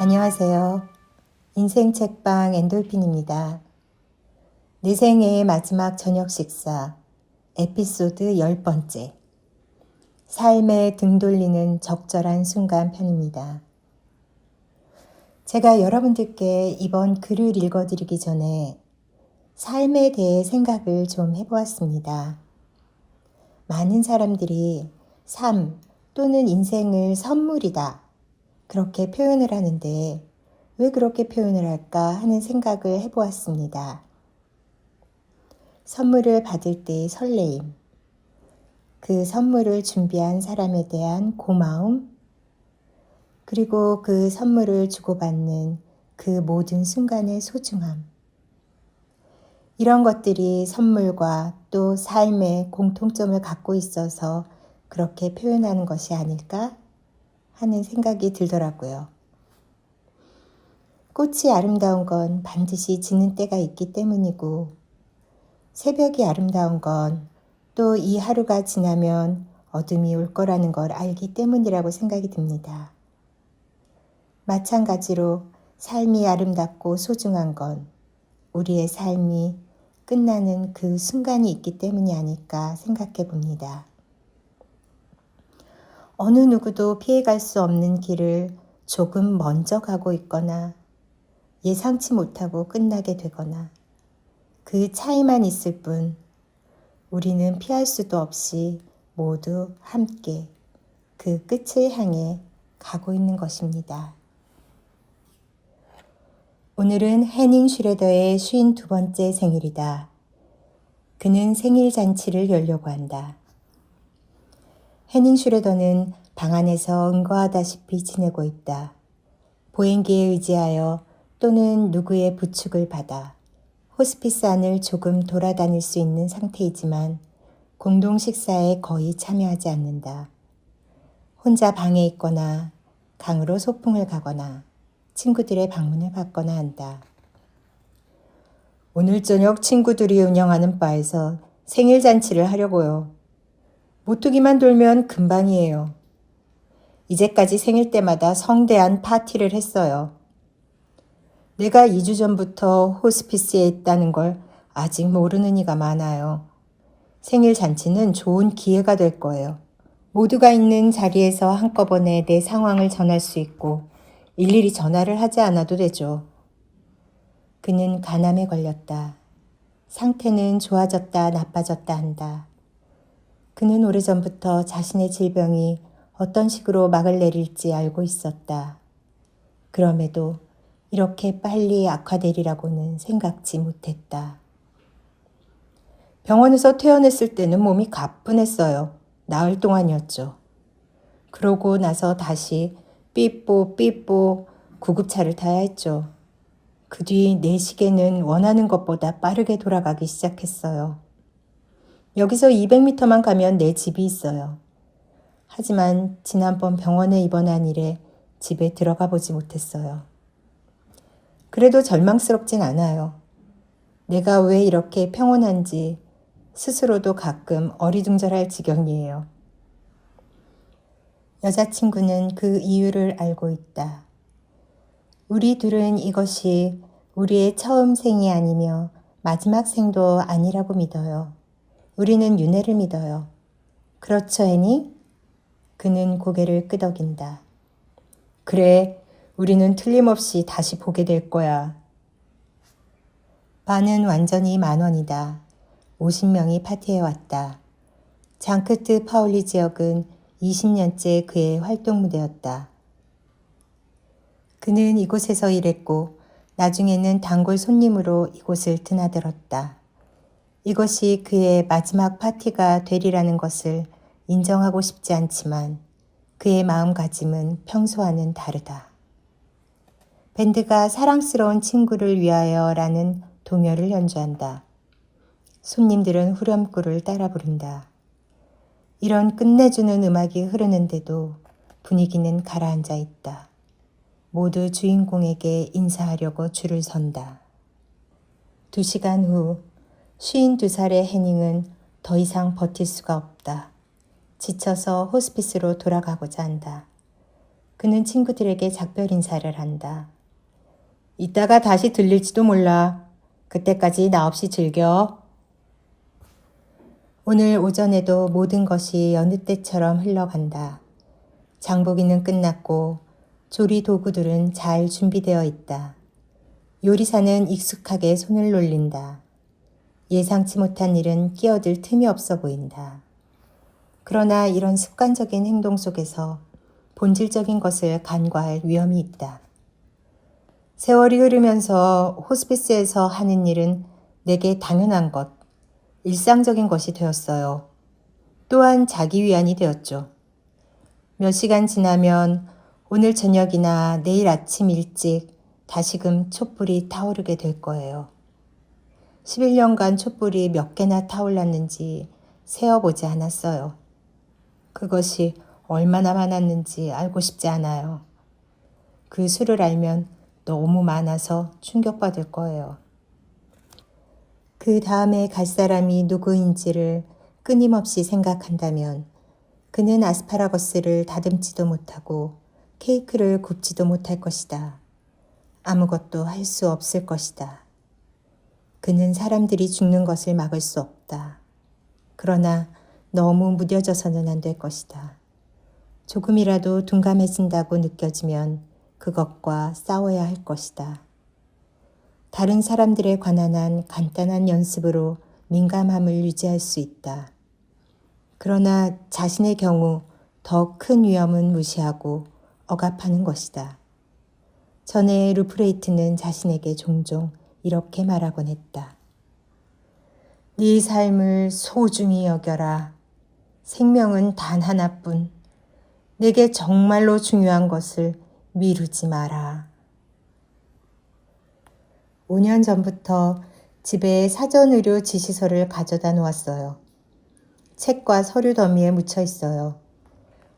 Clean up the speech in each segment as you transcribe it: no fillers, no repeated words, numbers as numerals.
안녕하세요. 인생 책방 엔돌핀입니다. 내 생애의 마지막 저녁 식사 에피소드 10번째 삶에 등 돌리는 적절한 순간 편입니다. 제가 여러분들께 이번 글을 읽어드리기 전에 삶에 대해 생각을 좀 해보았습니다. 많은 사람들이 삶 또는 인생을 선물이다 그렇게 표현을 하는데 왜 그렇게 표현을 할까 하는 생각을 해보았습니다. 선물을 받을 때의 설레임, 그 선물을 준비한 사람에 대한 고마움, 그리고 그 선물을 주고받는 그 모든 순간의 소중함. 이런 것들이 선물과 또 삶의 공통점을 갖고 있어서 그렇게 표현하는 것이 아닐까 하는 생각이 들더라고요. 꽃이 아름다운 건 반드시 지는 때가 있기 때문이고 새벽이 아름다운 건 또 이 하루가 지나면 어둠이 올 거라는 걸 알기 때문이라고 생각이 듭니다. 마찬가지로 삶이 아름답고 소중한 건 우리의 삶이 끝나는 그 순간이 있기 때문이 아닐까 생각해 봅니다. 어느 누구도 피해갈 수 없는 길을 조금 먼저 가고 있거나 예상치 못하고 끝나게 되거나 그 차이만 있을 뿐 우리는 피할 수도 없이 모두 함께 그 끝을 향해 가고 있는 것입니다. 오늘은 해닝 슈레더의 52번째 생일이다. 그는 생일 잔치를 열려고 한다. 해닝 슈레더는 방 안에서 응거하다시피 지내고 있다. 보행기에 의지하여 또는 누구의 부축을 받아 호스피스 안을 조금 돌아다닐 수 있는 상태이지만 공동 식사에 거의 참여하지 않는다. 혼자 방에 있거나 강으로 소풍을 가거나 친구들의 방문을 받거나 한다. 오늘 저녁 친구들이 운영하는 바에서 생일 잔치를 하려고요. 모뚜기만 돌면 금방이에요. 이제까지 생일 때마다 성대한 파티를 했어요. 내가 2주 전부터 호스피스에 있다는 걸 아직 모르는 이가 많아요. 생일 잔치는 좋은 기회가 될 거예요. 모두가 있는 자리에서 한꺼번에 내 상황을 전할 수 있고 일일이 전화를 하지 않아도 되죠. 그는 간암에 걸렸다. 상태는 좋아졌다 나빠졌다 한다. 그는 오래전부터 자신의 질병이 어떤 식으로 막을 내릴지 알고 있었다. 그럼에도 이렇게 빨리 악화되리라고는 생각지 못했다. 병원에서 퇴원했을 때는 몸이 가뿐했어요. 나흘 동안이었죠. 그러고 나서 다시 삐뽀 구급차를 타야 했죠. 그 뒤 내 시계는 원하는 것보다 빠르게 돌아가기 시작했어요. 여기서 200m만 가면 내 집이 있어요. 하지만 지난번 병원에 입원한 이래 집에 들어가 보지 못했어요. 그래도 절망스럽진 않아요. 내가 왜 이렇게 평온한지 스스로도 가끔 어리둥절할 지경이에요. 여자친구는 그 이유를 알고 있다. 우리 둘은 이것이 우리의 처음 생이 아니며 마지막 생도 아니라고 믿어요. 우리는 윤회를 믿어요. 그렇죠, 애니? 그는 고개를 끄덕인다. 그래, 우리는 틀림없이 다시 보게 될 거야. 반은 완전히 10,000원이다. 50명이 파티에 왔다. 장크트 파울리 지역은 20년째 그의 활동 무대였다. 그는 이곳에서 일했고 나중에는 단골 손님으로 이곳을 드나들었다. 이것이 그의 마지막 파티가 되리라는 것을 인정하고 싶지 않지만 그의 마음가짐은 평소와는 다르다. 밴드가 사랑스러운 친구를 위하여 라는 동요를 연주한다. 손님들은 후렴구를 따라 부른다. 이런 끝내주는 음악이 흐르는데도 분위기는 가라앉아 있다. 모두 주인공에게 인사하려고 줄을 선다. 2시간 후 52살의 해닝은 더 이상 버틸 수가 없다. 지쳐서 호스피스로 돌아가고자 한다. 그는 친구들에게 작별 인사를 한다. 이따가 다시 들릴지도 몰라. 그때까지 나 없이 즐겨. 오늘 오전에도 모든 것이 여느 때처럼 흘러간다. 장보기는 끝났고 조리 도구들은 잘 준비되어 있다. 요리사는 익숙하게 손을 놀린다. 예상치 못한 일은 끼어들 틈이 없어 보인다. 그러나 이런 습관적인 행동 속에서 본질적인 것을 간과할 위험이 있다. 세월이 흐르면서 호스피스에서 하는 일은 내게 당연한 것, 일상적인 것이 되었어요. 또한 자기 위안이 되었죠. 몇 시간 지나면 오늘 저녁이나 내일 아침 일찍 다시금 촛불이 타오르게 될 거예요. 11년간 촛불이 몇 개나 타올랐는지 세어보지 않았어요. 그것이 얼마나 많았는지 알고 싶지 않아요. 그 수를 알면 너무 많아서 충격받을 거예요. 그 다음에 갈 사람이 누구인지를 끊임없이 생각한다면 그는 아스파라거스를 다듬지도 못하고 케이크를 굽지도 못할 것이다. 아무것도 할 수 없을 것이다. 그는 사람들이 죽는 것을 막을 수 없다. 그러나 너무 무뎌져서는 안 될 것이다. 조금이라도 둔감해진다고 느껴지면 그것과 싸워야 할 것이다. 다른 사람들에 관한 한 간단한 연습으로 민감함을 유지할 수 있다. 그러나 자신의 경우 더 큰 위험은 무시하고 억압하는 것이다. 전에 루프레이트는 자신에게 종종 이렇게 말하곤 했다. 네 삶을 소중히 여겨라. 생명은 단 하나뿐. 내게 정말로 중요한 것을 미루지 마라. 5년 전부터 집에 사전의료 지시서를 가져다 놓았어요. 책과 서류 더미에 묻혀 있어요.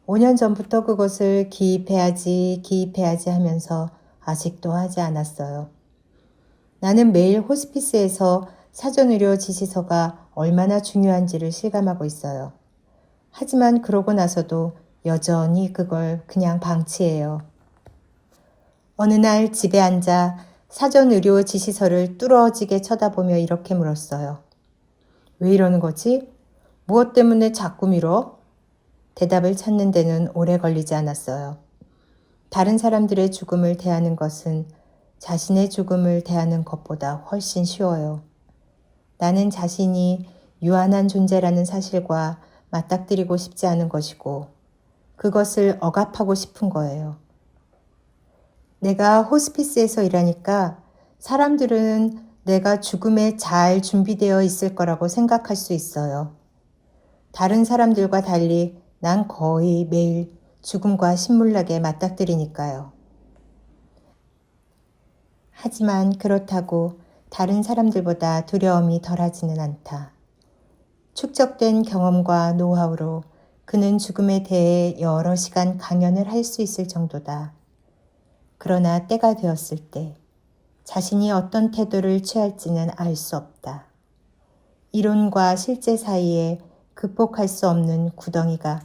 5년 전부터 그것을 기입해야지 하면서 아직도 하지 않았어요. 나는 매일 호스피스에서 사전의료 지시서가 얼마나 중요한지를 실감하고 있어요. 하지만 그러고 나서도 여전히 그걸 그냥 방치해요. 어느 날 집에 앉아 사전의료 지시서를 뚫어지게 쳐다보며 이렇게 물었어요. 왜 이러는 거지? 무엇 때문에 자꾸 미뤄? 대답을 찾는 데는 오래 걸리지 않았어요. 다른 사람들의 죽음을 대하는 것은 자신의 죽음을 대하는 것보다 훨씬 쉬워요. 나는 자신이 유한한 존재라는 사실과 맞닥뜨리고 싶지 않은 것이고 그것을 억압하고 싶은 거예요. 내가 호스피스에서 일하니까 사람들은 내가 죽음에 잘 준비되어 있을 거라고 생각할 수 있어요. 다른 사람들과 달리 난 거의 매일 죽음과 신물나게 맞닥뜨리니까요. 하지만 그렇다고 다른 사람들보다 두려움이 덜하지는 않다. 축적된 경험과 노하우로 그는 죽음에 대해 여러 시간 강연을 할 수 있을 정도다. 그러나 때가 되었을 때 자신이 어떤 태도를 취할지는 알 수 없다. 이론과 실제 사이에 극복할 수 없는 구덩이가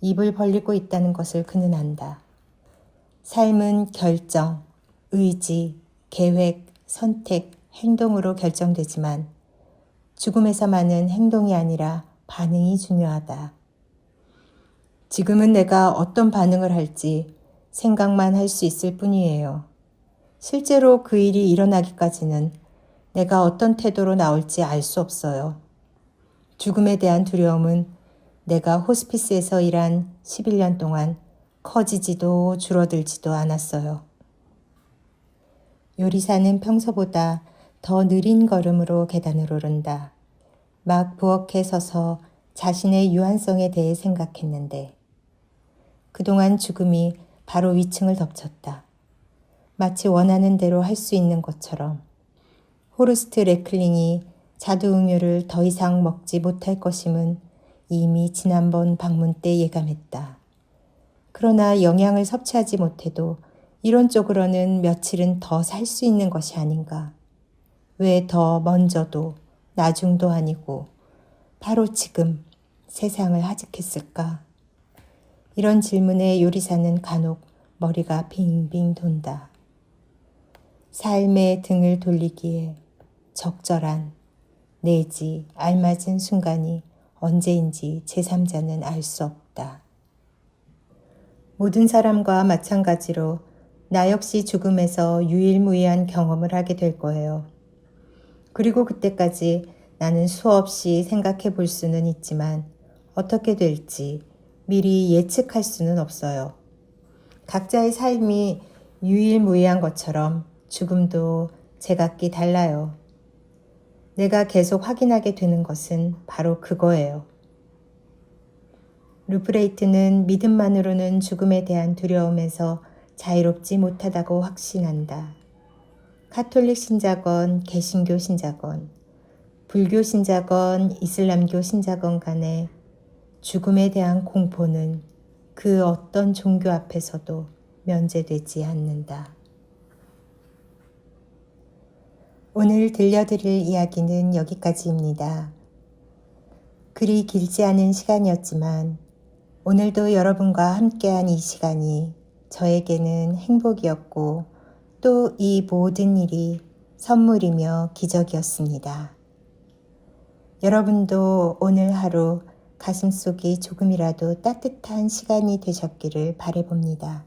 입을 벌리고 있다는 것을 그는 안다. 삶은 결정, 의지, 계획, 선택, 행동으로 결정되지만 죽음에서만은 행동이 아니라 반응이 중요하다. 지금은 내가 어떤 반응을 할지 생각만 할 수 있을 뿐이에요. 실제로 그 일이 일어나기까지는 내가 어떤 태도로 나올지 알 수 없어요. 죽음에 대한 두려움은 내가 호스피스에서 일한 11년 동안 커지지도 줄어들지도 않았어요. 요리사는 평소보다 더 느린 걸음으로 계단을 오른다. 막 부엌에 서서 자신의 유한성에 대해 생각했는데 그동안 죽음이 바로 위층을 덮쳤다. 마치 원하는 대로 할 수 있는 것처럼 호르스트 레클링이 자두 음료를 더 이상 먹지 못할 것임은 이미 지난번 방문 때 예감했다. 그러나 영양을 섭취하지 못해도 이론적으로는 며칠은 더 살 수 있는 것이 아닌가. 왜 더 먼저도 나중도 아니고 바로 지금 세상을 하직했을까? 이런 질문에 요리사는 간혹 머리가 빙빙 돈다. 삶의 등을 돌리기에 적절한 내지 알맞은 순간이 언제인지 제3자는 알 수 없다. 모든 사람과 마찬가지로 나 역시 죽음에서 유일무이한 경험을 하게 될 거예요. 그리고 그때까지 나는 수없이 생각해 볼 수는 있지만 어떻게 될지 미리 예측할 수는 없어요. 각자의 삶이 유일무이한 것처럼 죽음도 제각기 달라요. 내가 계속 확인하게 되는 것은 바로 그거예요. 루브레이트는 믿음만으로는 죽음에 대한 두려움에서 자유롭지 못하다고 확신한다. 카톨릭 신자건 개신교 신자건 불교 신자건 이슬람교 신자건 간에 죽음에 대한 공포는 그 어떤 종교 앞에서도 면제되지 않는다. 오늘 들려드릴 이야기는 여기까지입니다. 그리 길지 않은 시간이었지만 오늘도 여러분과 함께한 이 시간이 저에게는 행복이었고 또 이 모든 일이 선물이며 기적이었습니다. 여러분도 오늘 하루 가슴속이 조금이라도 따뜻한 시간이 되셨기를 바라봅니다.